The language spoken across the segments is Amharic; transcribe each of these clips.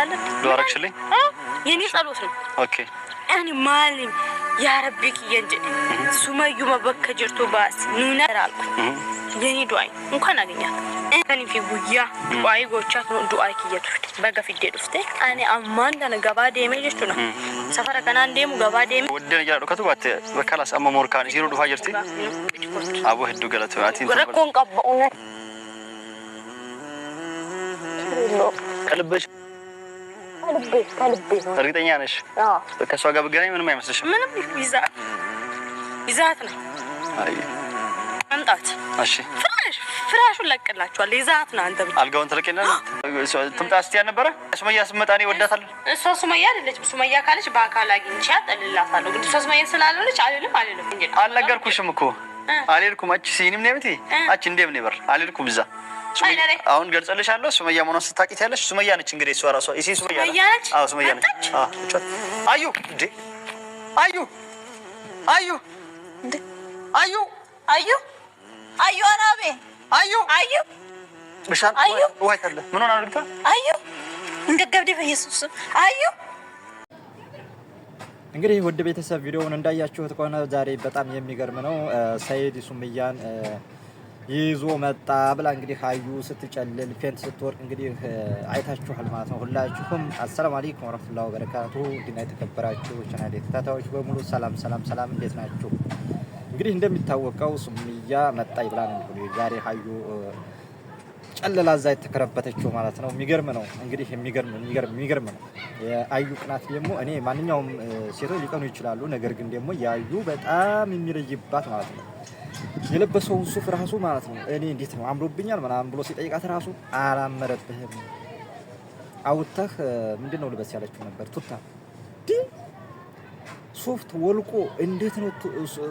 አለ ዶራክሽልኝ የኔ ጸሎት ነው ኦኬ እኔ ማልም ያ ረቢክ የንጀ ሱመዩ መበከጀርቶ ባስ ኑነራል የኔ ዱአይ እንኳን አገኛት እኔ في ጉያ ዱአይ ጎቻት ነው ዱአይ ከየቱፍት በገፍዴ ዱፍቴ እኔ አማን ገባ ደሜጅቱ ነው ሰፈረ ከናን ደሙ ገባ ደሜ ወደነ ያለው ከተባተ በካላስ አማ ሞርካን ሲሩ ዱፋ ጀርቲ አቡ ህዱ ገለቱ አቲ ረኮን ቀበው ከልበሽ ከልቤ እርግጠኛ ነሽ? አዎ ከሷ ጋር ብገናኝ ምንም አይመስልሽም? ምንም ይዛት ነው አይ አንጣት እሺ ፍራሹን ለቅላችኋል ይዛት ነው አንተ አልጋውን ተለቀና ትምጣ እስቲ ነበር ሱመያ ስመጣኔ ወዳታለሁ እሷ ሱመያ አይደለችም ሱመያ ካለች በአካል አግኝቻት እልላታለሁ ግን እሷ ሱመያ ስላለች አይደለም እንዴ አልነገርኩሽም እኮ አልልኩም አቺ ሲኒም ነብቲ አቺ እንደም ነበር አልልኩም እዛ አሁን ገልጸልሻለሁ ሱመያ ሞኖ ስታቂት ያለሽ ሱመያ ነች እንግዲህ እሷ ራሷ እሺ ሱመያ ነች አዎ ሱመያ ነች አዩ እንዴ አዩ አዩ እንዴ አዩ አዩ አዩ አናቤ አዩ አዩ ብሻን ወይታለ ምን ሆነ አልኩት አዩ እንገገብዴ በኢየሱስ አዩ እንግዲህ ወደ ቤተሰብ ቪዲዮውን እንዳያችሁት ከሆነ ዛሬ በጣም የሚገርም ነው ሰይድ ሱመያን ይዞ መጣ ብላ እንግዲህ አዩ ስትጨልል ፌንት ስትወርቅ እንግዲህ አይታችኋል ማለት ነው ሁላችሁም አሰላሙ አለይኩም ወራህመቱላሂ ወበረካቱ ዲና የተከበራችሁ ቻናሌ ተከታታዮች በሙሉ ሰላም እንዴት ናችሁ እንግዲህ እንደሚታወቀው ሱመያ መጣይ ብላ ነው እንግዲህ ዛሬ አዩ ጨለላ ዛ የተከረበተችው ማለት ነው የሚገርም ነው እንግዲህ የሚገርም ነው የአዩ ቅናት ደግሞ እኔ ማንኛውም ሴቶች ሊቀኑ ይችላሉ ነገር ግን ደግሞ ያዩ በጣም የሚለይባት ማለት ነው የለበሰው ሱፍ ራሱ ማለት ነው እኔ እንዴት ነው አምሮብኛል ምናምን ብሎ ሲጠይቃት ራሱ አላመረብህም አውጥተህ ምንድነው ልበስ ያለችው ነበር ቱታ ሱፍት ወልቆ እንዴት ነው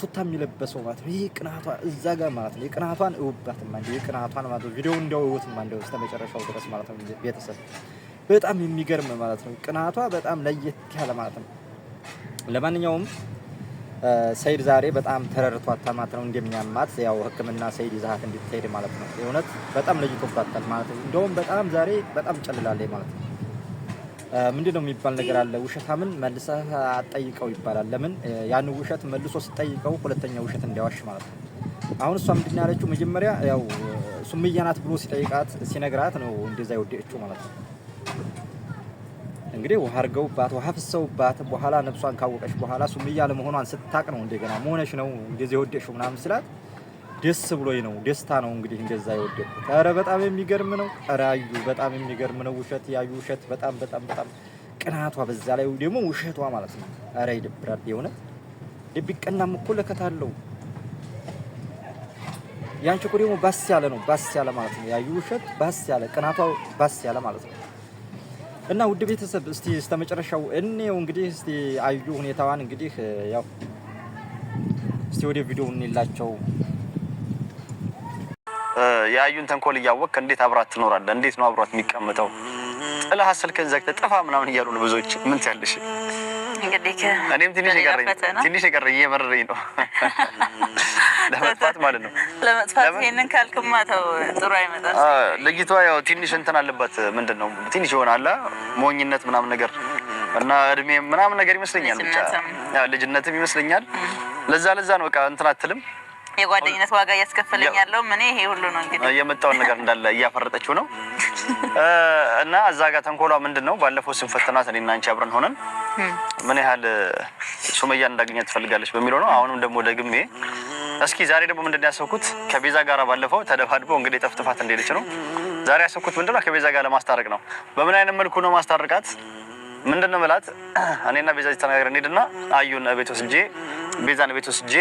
ቱታ የሚለበሰው ማለት ነው ይሄ ቅናቷ እዛ ጋር ማለት ነው የቅናቷን እውባት ማለት ነው የቅናቷን ማለት ነው ቪዲዮ እንደው እውት ማለት ነው እስከመጨረሻው ድረስ ማለት ነው ቤተሰብ በጣም የሚገርም ማለት ነው ቅናቷ በጣም ለየት ያለ ማለት ነው ለማንኛውም ሰይድ ዛሬ በጣም ተረርቷት ማለት ነው እንደሚያማት ያው ህክምና ሰይድ ይዛት እንድትሄድ ማለት ነው የእውነት በጣም ለይቶባታል ማለት ነው እንደውም በጣም ዛሬ በጣም ጨልላለች ማለት ነው ምንድነው የሚባል ነገር አለ ውሸታምን መልሰህ አጠይቀው ይባላል ለምን ያን ውሸት መልሶ ሲጠይቀው ሁለተኛ ውሸት እንዲያዋሽ ማለት ነው አሁን እሷ ምንድነው ያለችው መጀመሪያ ያው ሱመያ ናት ብሎ ሲጠይቃት ሲነግራት ነው እንደዛ ይወደችው ማለት ነው እንግዲህ ወሃርገውባት ወሃፍሰውባት በኋላ ነፍሷን ካወቀች በኋላ ሱመያ ለመሆኗን ስታቅ ነው እንደገና መሆነሽ ነው እንደዚህ ይወደሽው ምናምን ስላት ደስ ብሎኝ ነው ደስታ ነው እንግዲህ እንደዛ ይወደኩት ኧረ በጣም የሚገርም ነው ኧረ አዩ በጣም የሚገርም ነው ውሸት ያዩ ውሸት በጣም ቅናቷ በዛ ላይ ደግሞ ውሸቷ ማለት ነው ኧረ ይደብራል የሆነ ቢቀናም እኮ ለከታለው ያንቺ እኮ ደግሞ ባስ ያለ ማለት ነው ያዩ ውሸት ባስ ያለ ቅናቷ ባስ ያለ ማለት ነው እና ውድ ቤተሰብ እስቲ እስከመጨረሻው እኔው እንግዲህ እስቲ አዩ ሁኔታዋን እንግዲህ ያው እስቲ ወደ ቪዲዮው እንላቸው ያዩን ተንኮል ያወቅ እንዴት አብራት ትኖራለህ እንዴት ነው አብራት የሚቀመጠው ጥላ ሐሰልከን ዘግተ ጠፋ ምናምን ይያሉ ነው ብዙዎች ምን ትያለሽ እንግዲህ እኔም ትንሽ የቀረኝ የመረረኝ ነው ለመጥፋት ማለት ነው ለመጥፋት ይሄንን ካልከማ ተው ጥሩ አይመጣም ለጊቷ ያው ትንሽ እንትን አለባት ምንድነው ትንሽ ይሆናል ሞኝነት ምናምን ነገር እና እድሜ ምናምን ነገር ይመስለኛል ብቻ ያው ልጅነትም ይመስለኛል ለዛ ነው በቃ እንትን አትልም የጓደኝነት ዋጋ ያስከፈለኝ ያለው ምን ይሄ ሁሉ ነው እንግዲህ የመጣው ነገር እንዳለ ያፈረጠችው ነው እና እዛ ጋር ተንኮሏ ምንድነው ባለፈው ስንፈተናት እኔና አንቺ አብረን ሆነን ምን ያህል ሱመያ እንዳገኘት ትፈልጋለች በሚለው ነው አሁንም ደግሞ ደግሜ እስኪ ዛሬ ደግሞ ምንድነው ያሰብኩት ከቤዛ ጋር ባለፈው ተደፋድበው እንግዲህ ጠፍጥፋት እንደሌለች ነው ዛሬ ያሰብኩት ምንድነው ከቤዛ ጋር ለማስታረቅ ነው በምን አይነት መልኩ ነው ማስታረቃት ምንድነው ማለት እኔና ቤዛ ተናግረን ሄድና አዩን ቤት ወስጄ ቤዛን ቤት ወስጄ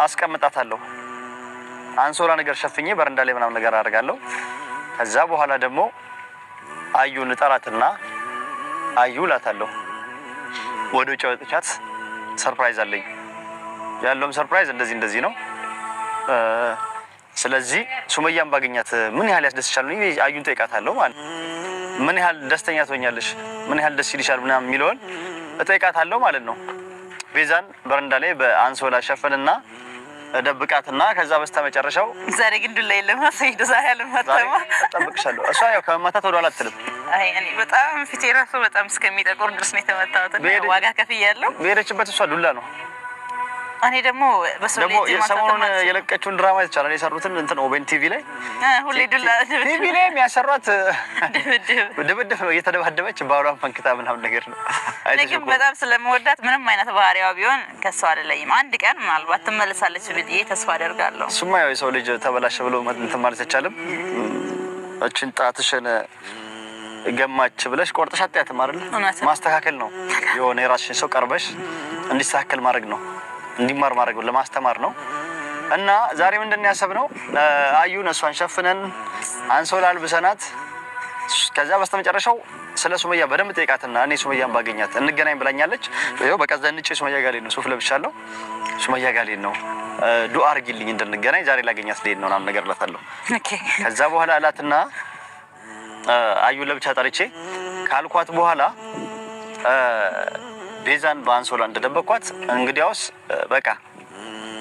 አስቀምጣታለሁ አንሶላ ነገር ሸፍኜ በረንዳ ላይ ምናምን ነገር አደርጋለሁ ከዛ በኋላ ደግሞ አዩን ጠራትና አዩ ላታለሁ ወደ ጨዋታቻት ሰርፕራይዝ አለኝ ያለውም ሰርፕራይዝ እንደዚህ ነው ስለዚህ ሱመያን ባገኛት ምን ያህል ያስደስሻል ነው አዩን ጠይቃታለሁ ማለት ምን ያህል ደስተኛ ትሆኛለሽ ምን ያህል ደስ ይልሻል ምናምን ሚለውን እጠይቃታለሁ ማለት ነው ቤዛን በረንዳ ላይ በአንሶላ ሸፈንና ደብቃትና ከዛ በስተመጨረሻው ዛሬ ግን ዱላ የለም ሰይዶ ዛሬ አልመጣማ እጠብቅሻለሁ። እሷ ያው ከመማታት ወደ ኋላ አትልም። አይ እኔ በጣም ፊቴ ራሱ በጣም እስከሚጠቁር ድረስ ነው የተመታሁት እና ዋጋ ከፍያለሁ። በሄደችበት እሷ ዱላ ነው። እኔ ደግሞ በሶሌ ሰሞኑን የለቀችውን ድራማ ይቻላል የሰሩትን እንትን ኦቤን ቲቪ ላይ ሁሌ ዱላ ቲቪ ላይ የሚያሰሯት ድብድብ እየተደባደበች ባሏን ፈንክታ ምናምን ነገር ነው። ግን በጣም ስለምወዳት ምንም አይነት ባህሪዋ ቢሆን ከሷ አይደለም አንድ ቀን ምናልባት ትመለሳለች ብዬ ተስፋ አደርጋለሁ። እሱማ ያው የሰው ልጅ ተበላሸ ብሎ እንትን ማለት አይቻልም። እችን ጣትሽን ገማች ብለሽ ቆርጠሽ አትያትም አይደል? ማስተካከል ነው። የሆነ የራስሽን ሰው ቀርበሽ እንዲስተካከል ማድረግ ነው፣ እንዲማር ማድረግ ነው፣ ለማስተማር ነው። እና ዛሬ ምንድን ያሰብነው አዩን እሷን ሸፍነን አንሶላ አልብሰናት ከዛ በስተመጨረሻው ስለ ሱመያ በደንብ ጠይቃትና እኔ ሱመያን ባገኛት እንገናኝ ብላኛለች። ይኸው በቃ ዘንጬ ሱመያ ጋር ልሄድ ነው፣ ሱፍ ለብሻለሁ፣ ሱመያ ጋር ልሄድ ነው፣ ዱአ አድርጊልኝ እንድንገናኝ ዛሬ ላገኛት ልሄድ ነው ምናምን ነገር እላታለሁ። ከዛ በኋላ እላትና አዩን ለብቻ ጠርቼ ካልኳት በኋላ ቤዛን በአንሶላ እንደደበቅኳት እንግዲያውስ በቃ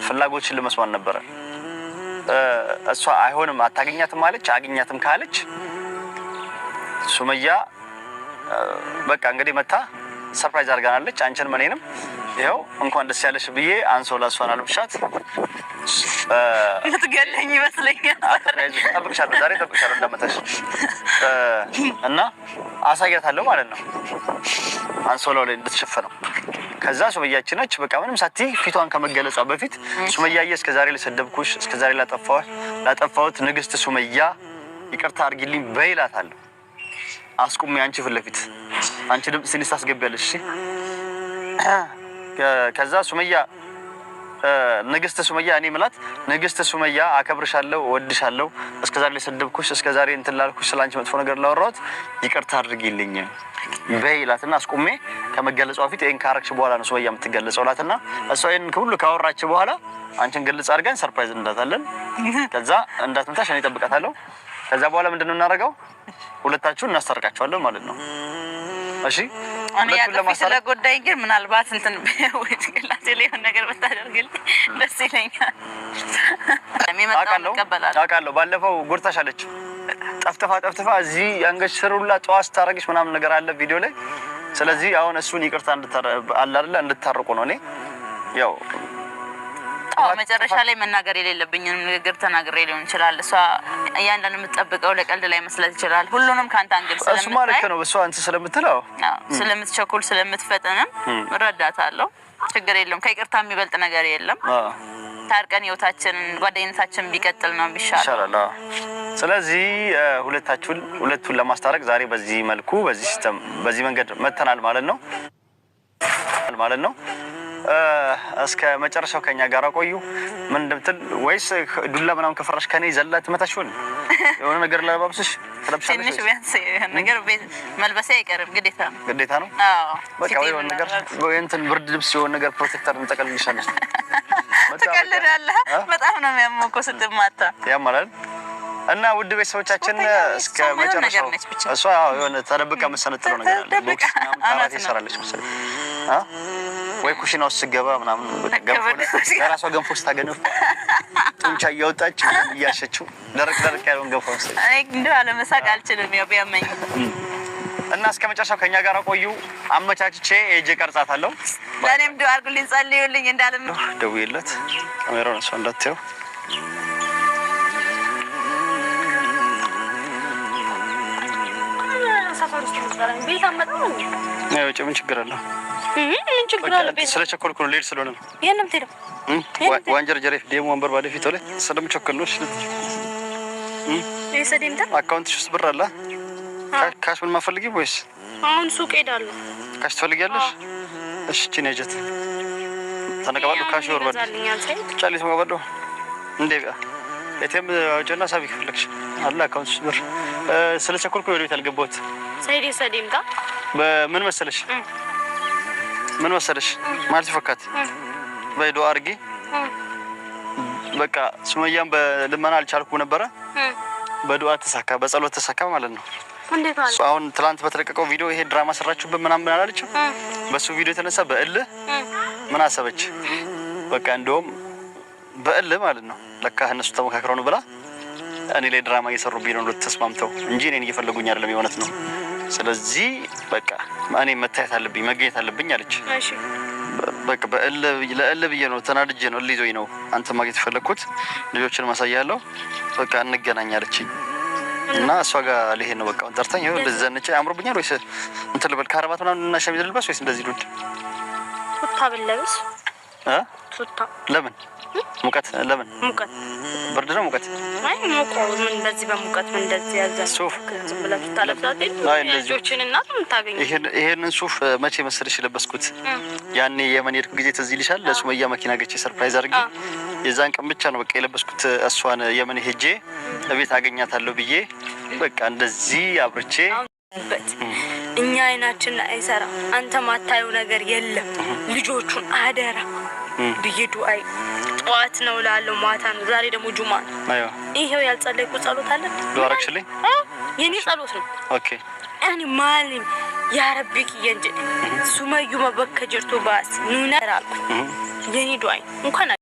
ፍላጎችን ለመስማት ነበረ። እሷ አይሆንም አታገኛትም አለች። አገኛትም ካለች ሱመያ በቃ እንግዲህ መታ ሰርፕራይዝ አድርጋናለች። አንቺንም እኔንም ይኸው እንኳን ደስ ያለሽ ብዬ አንሶላ እሷን አልብሻት ልትገለኝ ይመስለኛል። ጠብቅሻለሁ፣ ዛሬ ጠብቅሻለሁ እንደመታሽ እና አሳያታለሁ ማለት ነው አንሶላው ላይ እንድትሸፈነው። ከዛ ሱመያችን ነች በቃ ምንም ሳትይ ፊቷን ከመገለጿ በፊት ሱመያዬ እስከዛሬ ለሰደብኩሽ እስከዛሬ ላጠፋሁት ንግስት ሱመያ ይቅርታ አድርጊልኝ በይላታለሁ። አስቁሜ አንቺ ፊት ለፊት አንቺ ድምፅ ሲኒስ ታስገቢያለሽ። እሺ ከዛ ሱመያ ንግስት ሱመያ እኔ ምላት ንግስት ሱመያ አከብርሻለሁ፣ እወድሻለሁ፣ እስከዛሬ ለሰደብኩሽ እስከዛሬ እንትን ላልኩሽ ስላንቺ መጥፎ ነገር ላወራሁት ይቅርታ አድርጊልኝ በይላትና አስቁሜ ከመገለጿ ፊት ይሄን ካረክሽ በኋላ ነው ሱመያ የምትገለጸው ላትና እሷ ይሄን ሁሉ ካወራች በኋላ አንቺን ግልጽ አድርገን ሰርፕራይዝ እንዳታለን። ከዛ እንዳትመታሽ እኔ እጠብቃታለሁ። ከዛ በኋላ ምንድነው እናደርገው? ሁለታችሁን እናስታርቃቸዋለን ማለት ነው። እሺ እኔ ያጠፊ ስለጎዳኝ ግን ምናልባት እንትን ወይስ ግላቴ ላይ የሆነ ነገር ብታደርግልኝ ደስ ይለኛል። አውቃለሁ ባለፈው ጎድታሻለች። ጠፍጥፋ እዚህ አንገሽ ስር ሁላ ጨዋታ ስታረግሽ ምናምን ነገር አለ ቪዲዮ ላይ። ስለዚህ አሁን እሱን ይቅርታ እንድታርቁ ነው። እኔ ያው መጨረሻ ላይ መናገር የሌለብኝን ንግግር ተናግሬ ሊሆን ይችላል። እሷ እያንዳንዱ የምትጠብቀው ለቀልድ ላይ መስለት ይችላል። ሁሉንም ካንተ አንግል ስለምትታይ እሱ ማለት ነው እሷ አንተ ስለምትለው ስለምትቸኩል ስለምትፈጥንም እረዳታለሁ። ችግር የለውም። ከይቅርታ የሚበልጥ ነገር የለም። ታርቀን ህይወታችንን ጓደኝነታችን ቢቀጥል ነው ቢሻላል። ስለዚህ ሁለቱን ለማስታረቅ ዛሬ በዚህ መልኩ በዚህ ሲስተም በዚህ መንገድ መተናል ማለት ነው። እስከ መጨረሻው ከኛ ጋር ቆዩ። ምን እንደምትል ወይስ ዱላ ምናምን ከፈራሽ ከኔ ዘላ ትመታሽ ሆነ የሆነ ነገር ለባብስሽ ተለብሻለሽ። ትንሽ ቢያንስ ነገር መልበሴ አይቀርም ግዴታ ነው። አዎ በቃ የሆነ ነገር እንትን ብርድ ልብስ የሆነ ነገር ፕሮቴክተር እንጠቀልልሻለሽ። ትቀልዳለህ። በጣም ነው የሚያሞቀው ስትማታ ያማላል። እና ውድ ቤተሰቦቻችን እስከ መጨረሻው እሷ የሆነ ተደብቃ መሰነጥለው ነገር አለ። ቦክስ ምናምን ካራቴ ሰራለች መሰለኝ ወይ ኩሽና ውስጥ ስገባ ምናምን ገንፎ ለራሷ ገንፎ ስታገነፍ ጡንቻ እያወጣች እያሸችው ደረቅ ያለውን ገንፎ መሰለኝ። እኔ እንደው አለመሳቅ አልችልም ያው ቢያመኝ። እና እስከ መጨረሻው ከኛ ጋር ቆዩ። አመቻችቼ እጄ ቀርጻታለሁ። ለኔም ዱአ አድርጉልኝ ጸልዩልኝ እንዳለም ደውዬለት ካሜራውን እሷ እንዳትየው ምን ችግር አለው? ስለቸኮልኩ ነው። ልሄድ ስለሆነ ነው። የለም ትሄደው ዋንጀር ጀሬፍ ደሞ ወንበር ባለ ፊት ላይ ስለምቸኮል ነው። ሰደምታ አካውንትሽ ውስጥ ብር አለ? ካሽ ምን ማፈልጊ ወይስ አሁን ሱቅ ሄዳለሁ? ካሽ ትፈልጊያለሽ? እሺ እቺ ነጀት ተነቀባሉ ካሽ ወርበል ጫሊት ማባዶ እንዴ እቴም አውጭና ሳቢ ከፈለግሽ አለ አካውንትሽ ብር። ስለቸኮልኩ ወደ ቤት አልገባሁት። ሰደምታ በምን መሰለሽ ማለት ፈካት በይዶ አርጊ በቃ ሱመያን በልመና አልቻልኩ ነበረ። በዱአ ተሳካ፣ በጸሎት ተሳካ ማለት ነው። እንዴት ማለት አሁን ትላንት በተለቀቀው ቪዲዮ ይሄ ድራማ ሰራችሁበት ምናምን አላለችም። በሱ ቪዲዮ የተነሳ በእልህ ምን አሰበች በቃ እንደውም በእል ማለት ነው ለካ እነሱ ተመካክረው ነው ብላ እኔ ላይ ድራማ እየሰሩብኝ ነው ተስማምተው እንጂ እኔን እየፈለጉኝ አይደለም የሆነት ነው። ስለዚህ በቃ እኔ መታየት አለብኝ መገኘት አለብኝ አለች። እሺ በቃ ለእል ብዬ ነው ተናድጄ ነው ልይዞኝ ነው አንተ ማግኘት ፈለኩት ልጆችን ማሳያለሁ በቃ እንገናኝ አለችኝ። እና እሷ ጋር ልሄድ ነው በቃ እንጠርታኝ ይኸው ለዘነጨ አምሮብኛል ወይስ እንትን ልበል ካራባት ምናምን እና ሸሚዝ ልበስ ወይስ እንደዚህ ዱድ ቱታ ብለብስ ቱታ ለምን ሙቀት ለምን ሙቀት ብርድ ነው ሙቀት አይ ሙቀት ምን በዚህ በሙቀት ምን እንደዚህ ያዛ ሱፍ ዝም ብለህ ታለብሳት ልጆችን እና ታገኝ ይሄንን ሱፍ መቼ መሰለሽ ለበስኩት ያኔ የመን ሄድኩ ጊዜ ትዝ ይልሻል ለሱመያ መኪና ገጭ ሰርፕራይዝ አድርጌ የዛን ቀን ብቻ ነው በቃ የለበስኩት እሷን የመን ሄጄ ለቤት አገኛታለሁ ብዬ በቃ እንደዚህ አብርቼ እኛ አይናችን አይሰራ አንተ ማታየው ነገር የለም ልጆቹን አደራ ብይዱ አይ ጧት ነው ላለው ማታ ነው ዛሬ ደግሞ ጁማ ነው ይሄው ያልጸለይኩ ጸሎት አለ ዶራክሽልኝ የኔ ጸሎት ነው ኦኬ እኔ ማለም ያ ረቢክ የንጀ ሱመዩ መበከ ጀርቶ ባስ ኑና ራልኩ የኔ ዱአይ እንኳን